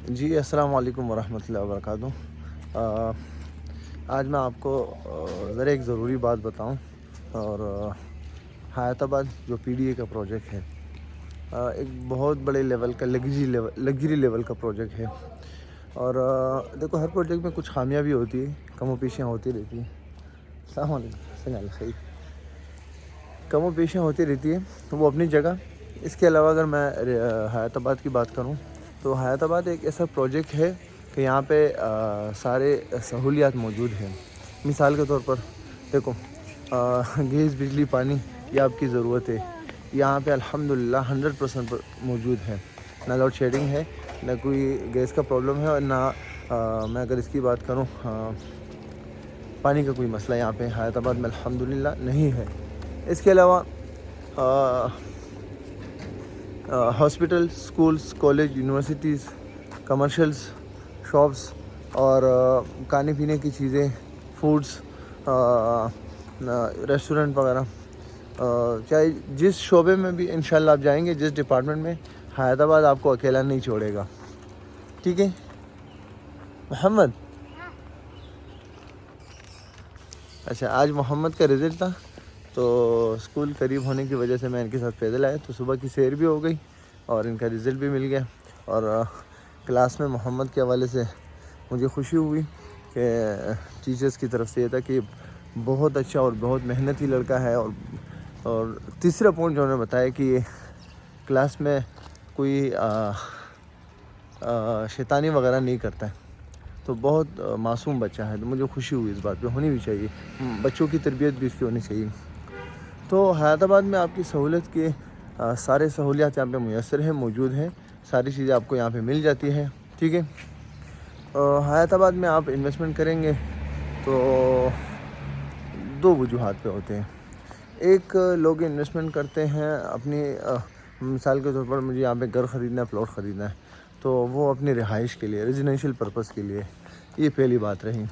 جی السلام علیکم ورحمۃ اللہ وبرکاتہ۔ آج میں آپ کو ذرا ایک ضروری بات بتاؤں اور حیات آباد جو پی ڈی اے کا پروجیکٹ ہے ایک بہت بڑے لیول کا لگژری لیول کا پروجیکٹ ہے۔ اور دیکھو، ہر پروجیکٹ میں کچھ خامیاں بھی ہوتی ہیں، کم و بیشیاں ہوتی رہتی ہیں۔ السلام علیکم خیر، کم و بیشیاں ہوتی رہتی ہیں تو وہ اپنی جگہ۔ اس کے علاوہ اگر میں حیات آباد کی بات کروں تو حیات آباد ایک ایسا پروجیکٹ ہے کہ یہاں پہ سارے سہولیات موجود ہیں۔ مثال کے طور پر دیکھو، گیس، بجلی، پانی یہ آپ کی ضرورت ہے، یہاں پہ الحمدللہ 100% موجود ہے۔ نہ لوڈ شیڈنگ ہے، نہ کوئی گیس کا پرابلم ہے، اور نہ میں اگر اس کی بات کروں پانی کا کوئی مسئلہ یہاں پہ حیات آباد میں الحمدللہ نہیں ہے۔ اس کے علاوہ hospital, schools, college, universities, commercials, shops اور کھانے پینے کی چیزیں، فوڈز، ریسٹورنٹ وغیرہ، چاہے جس شعبے میں بھی انشاءاللہ آپ جائیں گے، جس ڈپارٹمنٹ میں، حیات آباد آپ کو اکیلا نہیں چھوڑے گا۔ ٹھیک ہے محمد؟ اچھا، آج محمد کا رزلٹ تھا تو اسکول قریب ہونے کی وجہ سے میں ان کے ساتھ پیدل آیا، تو صبح کی سیر بھی ہو گئی اور ان کا رزلٹ بھی مل گیا۔ اور کلاس میں محمد کے حوالے سے مجھے خوشی ہوئی کہ ٹیچرز کی طرف سے یہ تھا کہ بہت اچھا اور بہت محنتی لڑکا ہے۔ اور تیسرا پوائنٹ جو انہوں نے بتایا کہ یہ کلاس میں کوئی شیطانی وغیرہ نہیں کرتا ہے، تو بہت معصوم بچہ ہے۔ تو مجھے خوشی ہوئی، اس بات پہ ہونی بھی چاہیے، بچوں کی تربیت بھی اس کی ہونی چاہیے۔ تو حیات آباد میں آپ کی سہولت کے سارے سہولیات یہاں پہ میسر ہیں، موجود ہیں، ساری چیزیں آپ کو یہاں پہ مل جاتی ہے۔ ٹھیک ہے، حیات آباد میں آپ انویسٹمنٹ کریں گے تو دو وجوہات پہ ہوتے ہیں۔ ایک، لوگ انویسٹمنٹ کرتے ہیں اپنی مثال کے طور پر مجھے یہاں پہ گھر خریدنا ہے، پلاٹ خریدنا ہے، تو وہ اپنی رہائش کے لیے، ریزیڈینشیل پرپس کے لیے، یہ پہلی بات رہی۔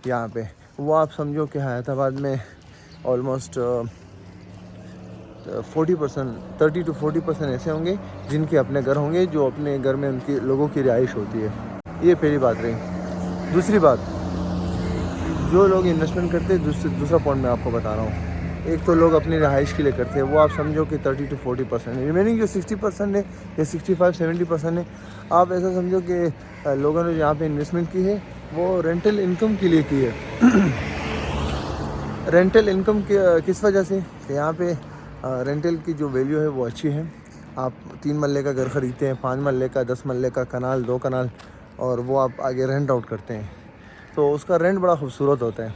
یہاں پہ وہ آپ سمجھو کہ حیات آباد میں آلموسٹ 30 to 40% ایسے ہوں گے جن کے اپنے گھر ہوں گے، جو اپنے گھر میں ان کے لوگوں کی رہائش ہوتی ہے۔ یہ پہلی بات رہی۔ دوسری بات، جو لوگ انویسٹمنٹ کرتے ہیں، دوسرا پوائنٹ میں آپ کو بتا رہا ہوں۔ ایک تو لوگ اپنی رہائش کے لیے کرتے ہیں، وہ آپ سمجھو کہ 30 to 40%، ریمیننگ جو 60% ہے یا 65-70% ہے، آپ ایسا سمجھو کہ لوگوں نے یہاں پہ انویسٹمنٹ کی ہے وہ رینٹل انکم کے لیے کی ہے۔ رینٹل انکم کس وجہ سے؟ کہ یہاں پہ رینٹل کی جو ویلیو ہے وہ اچھی ہے۔ آپ 3 مرلے کا گھر خریدتے ہیں، 5 مرلے کا، 10 مرلے کا، کنال 2 کنال، اور وہ آپ آگے رینٹ آؤٹ کرتے ہیں، تو اس کا رینٹ بڑا خوبصورت ہوتا ہے۔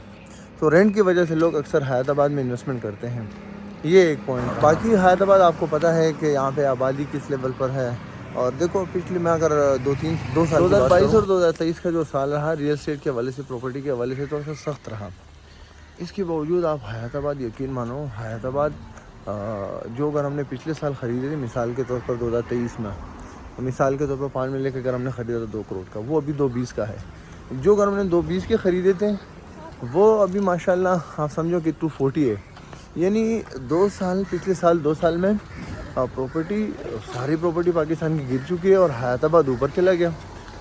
تو رینٹ کی وجہ سے لوگ اکثر حیات آباد میں انویسٹمنٹ کرتے ہیں۔ یہ ایک پوائنٹ۔ باقی حیات آباد آپ کو پتہ ہے کہ یہاں پہ آبادی کس لیول پر ہے۔ اور دیکھو، پچھلے میں اگر 2 سال 2022 اور 2023 کا جو سال رہا، ریئل اسٹیٹ کے حوالے سے، پراپرٹی کے حوالے سے تھوڑا سا سخت رہا۔ اس کے باوجود آپ حیات آباد یقین مانو، حیات آباد جو اگر ہم نے پچھلے سال خریدے تھے، مثال کے طور پر 2023 میں، مثال کے طور پر 5 مرلے کا اگر ہم نے خریدا تھا 2 کروڑ کا، وہ ابھی 220 کا ہے۔ جو اگر ہم نے 220 کے خریدے تھے، وہ ابھی ماشاءاللہ آپ سمجھو کہ 240 ہے۔ یعنی پچھلے سال 2 سال میں ساری پراپرٹی پاکستان کی گر چکی ہے اور حیات آباد اوپر چلا گیا۔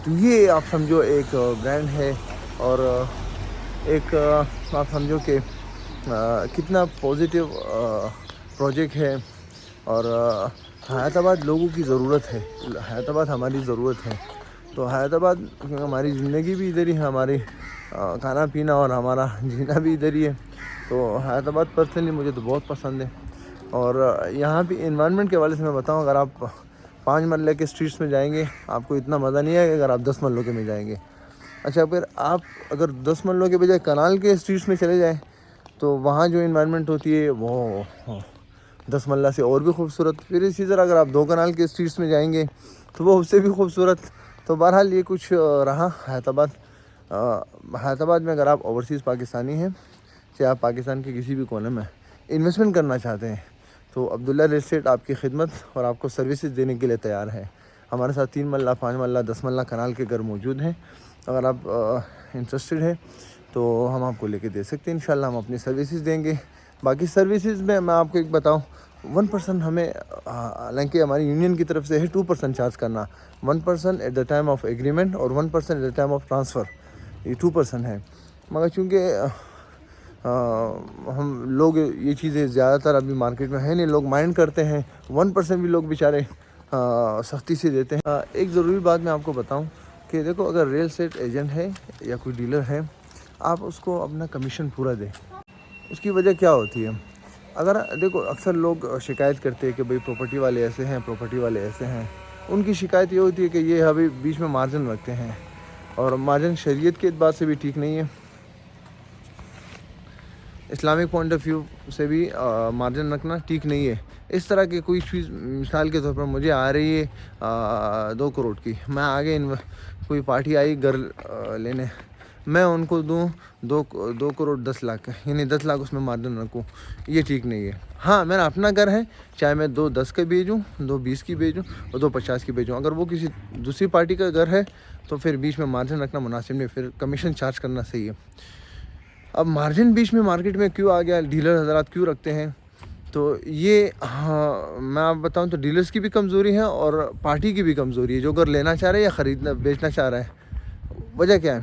تو یہ آپ سمجھو ایک برانڈ ہے، اور ایک آپ سمجھو کہ کتنا پازیٹیو پروجیکٹ ہے۔ اور حیات آباد لوگوں کی ضرورت ہے، حیات آباد ہماری ضرورت ہے۔ تو حیات آباد ہماری زندگی بھی ادھر ہی ہے، ہماری کھانا پینا اور ہمارا جینا بھی ادھر ہی ہے۔ تو حیات آباد پرسنلی مجھے تو بہت پسند ہے۔ اور یہاں پہ انوائرمنٹ کے حوالے سے میں بتاؤں، اگر آپ 5 مرلے کے اسٹریٹس میں جائیں گے آپ کو اتنا مزہ نہیں آئے گا اگر آپ 10 مرلوں کے میں جائیں گے۔ اچھا، پھر آپ اگر 10 مرلوں کے بجائے کنال کے اسٹریٹس میں چلے جائیں تو وہاں جو انوائرمنٹ ہوتی ہے وہ 10 مرلہ سے اور بھی خوبصورت۔ پھر اسی طرح اگر آپ 2 کنال کے اسٹریٹس میں جائیں گے تو وہ اس سے بھی خوبصورت۔ تو بہرحال یہ کچھ رہا حیات آباد۔ حیات آباد میں اگر آپ اوورسیز پاکستانی ہیں، چاہے آپ پاکستان کے کسی بھی کونے میں انویسٹمنٹ کرنا چاہتے ہیں، تو عبداللہ ریل اسٹیٹ آپ کی خدمت اور آپ کو سروسز دینے کے لیے تیار ہے۔ ہمارے ساتھ 3 مرلہ، 5 مرلہ، 10 مرلہ کنال کے گھر موجود ہیں۔ اگر آپ انٹرسٹڈ ہیں تو ہم آپ کو لے کے دے سکتے ہیں، انشاءاللہ ہم اپنی سروسز دیں گے۔ باقی سروسز میں آپ کو ایک بتاؤں 1% ہمیں حالانکہ ہماری یونین کی طرف سے ہے 2% چارج کرنا, 1% at the time of agreement اور 1% at the time of transfer, یہ 2% ہے. مگر چونکہ ہم لوگ یہ چیزیں زیادہ تر ابھی مارکیٹ میں ہے نہیں, لوگ مائنڈ کرتے ہیں, 1% بھی لوگ بیچارے سختی سے دیتے ہیں. ایک ضروری بات میں آپ کو بتاؤں کہ دیکھو, اگر ریل اسٹیٹ ایجنٹ ہے یا کوئی ڈیلر ہے, آپ اس کو اپنا کمیشن پورا دیں. اس کی وجہ کیا ہوتی ہے, اگر دیکھو اکثر لوگ شکایت کرتے ہیں کہ بھئی پراپرٹی والے ایسے ہیں, پراپرٹی والے ایسے ہیں. ان کی شکایت یہ ہوتی ہے کہ یہ ابھی بیچ میں مارجن رکھتے ہیں, اور مارجن شریعت کے اعتبار سے بھی ٹھیک نہیں ہے, اسلامک پوائنٹ آف ویو سے بھی مارجن رکھنا ٹھیک نہیں ہے. اس طرح کی کوئی چیز مثال کے طور پر مجھے آ رہی ہے 2 کروڑ کی, میں آگے کوئی پارٹی آئی گھر لینے, میں ان کو دوں 2 کروڑ 10 لاکھ, یعنی 10 لاکھ اس میں مارجن رکھوں, یہ ٹھیک نہیں ہے. ہاں میرا اپنا گھر ہے, چاہے میں 2 10 کا بیچوں, 2 20 کی بیچوں اور 2 50 کی بیچوں. اگر وہ کسی دوسری پارٹی کا گھر ہے تو پھر بیچ میں مارجن رکھنا مناسب نہیں, پھر کمیشن چارج کرنا صحیح ہے. اب مارجن بیچ میں مارکیٹ میں کیوں آ گیا, ڈیلر حضرات کیوں رکھتے ہیں, تو یہ میں آپ بتاؤں تو ڈیلرز کی بھی کمزوری ہے اور پارٹی کی بھی کمزوری ہے, جو گھر لینا چاہ رہے ہیں یا خریدنا بیچنا چاہ رہا ہے. وجہ کیا ہے,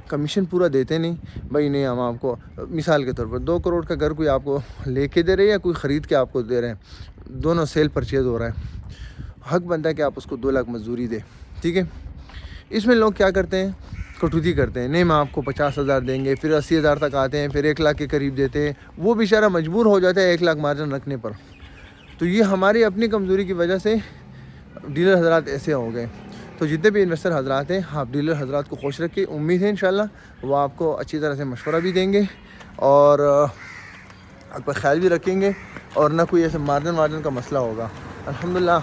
کمیشن پورا دیتے نہیں. بھائی نہیں, ہم آپ کو مثال کے طور پر 2 کروڑ کا گھر کوئی آپ کو لے کے دے رہے ہیں یا کوئی خرید کے آپ کو دے رہے ہیں, دونوں سیل پرچیز ہو رہا ہے, حق بنتا ہے کہ آپ اس کو 2 لاکھ مزدوری دیں. ٹھیک ہے, اس میں لوگ کیا کرتے ہیں, کٹوتی کرتے ہیں, نہیں میں آپ کو 50,000 دیں گے, پھر 80,000 تک آتے ہیں, پھر 1 لاکھ کے قریب دیتے ہیں. وہ بیچارہ مجبور ہو جاتا ہے 1 لاکھ مارجن رکھنے پر. تو یہ ہماری اپنی کمزوری کی وجہ سے ڈیلر حضرات ایسے ہو گئے. تو جتنے بھی انویسٹر حضرات ہیں, آپ ڈیلر حضرات کو خوش رکھیں, امید ہے انشاءاللہ وہ آپ کو اچھی طرح سے مشورہ بھی دیں گے اور آپ کا خیال بھی رکھیں گے, اور نہ کوئی ایسے مارجن کا مسئلہ ہوگا. الحمدللہ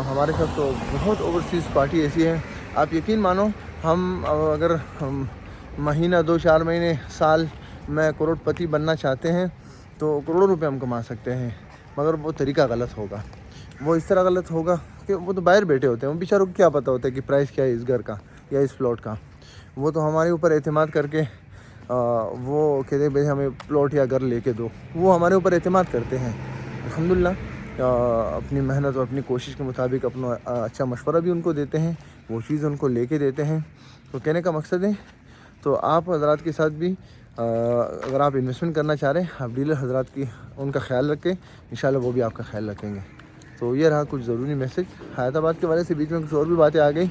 ہمارے ساتھ تو بہت اوورسیز پارٹی ایسی ہے, آپ یقین مانو ہم اگر مہینہ 2-4 مہینے سال میں کروڑ پتی بننا چاہتے ہیں تو کروڑوں روپے ہم کما سکتے ہیں, مگر وہ طریقہ غلط ہوگا. وہ اس طرح غلط ہوگا کہ وہ تو باہر بیٹھے ہوتے ہیں, وہ بیچاروں کو کیا پتہ ہوتا ہے کہ پرائس کیا ہے اس گھر کا یا اس پلاٹ کا. وہ تو ہمارے اوپر اعتماد کر کے وہ کہتے ہیں بھائی ہمیں پلاٹ یا گھر لے کے دو, وہ ہمارے اوپر اعتماد کرتے ہیں. الحمدللہ اپنی محنت اور اپنی کوشش کے مطابق اپنا اچھا مشورہ بھی ان کو دیتے ہیں, وہ چیز ان کو لے کے دیتے ہیں. تو کہنے کا مقصد ہے, تو آپ حضرات کے ساتھ بھی اگر آپ انویسٹمنٹ کرنا چاہ رہے ہیں, آپ ڈیلر حضرات کی ان کا خیال رکھیں, انشاءاللہ وہ بھی آپ کا خیال رکھیں گے. تو یہ رہا کچھ ضروری میسج. حیات آباد کے والے سے بیچ میں کچھ اور بھی باتیں آ گئی,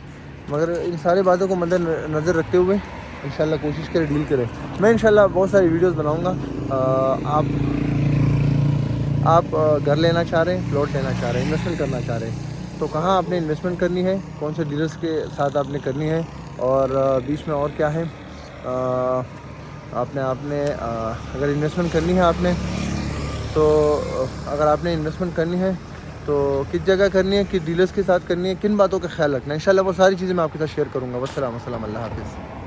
مگر ان سارے باتوں کو مد نظر رکھتے ہوئے انشاءاللہ کوشش کریں ڈیل کریں. میں انشاءاللہ بہت ساری ویڈیوز بناؤں گا. آپ گھر لینا چاہ رہے ہیں, پلاٹ لینا چاہ رہے ہیں, انویسٹمنٹ کرنا چاہ رہے ہیں, تو کہاں آپ نے انویسٹمنٹ کرنی ہے, کون سے ڈیلرز کے ساتھ آپ نے کرنی ہے, اور بیچ میں اور کیا ہے. آپ نے اگر انویسٹمنٹ کرنی ہے آپ نے, تو اگر آپ نے انویسٹمنٹ کرنی ہے تو کس جگہ کرنی ہے, کس ڈیلرز کے ساتھ کرنی ہے, کن باتوں کا خیال رکھنا ہے, انشاءاللہ وہ ساری چیزیں میں آپ کے ساتھ شیئر کروں گا. والسلام, اللہ حافظ.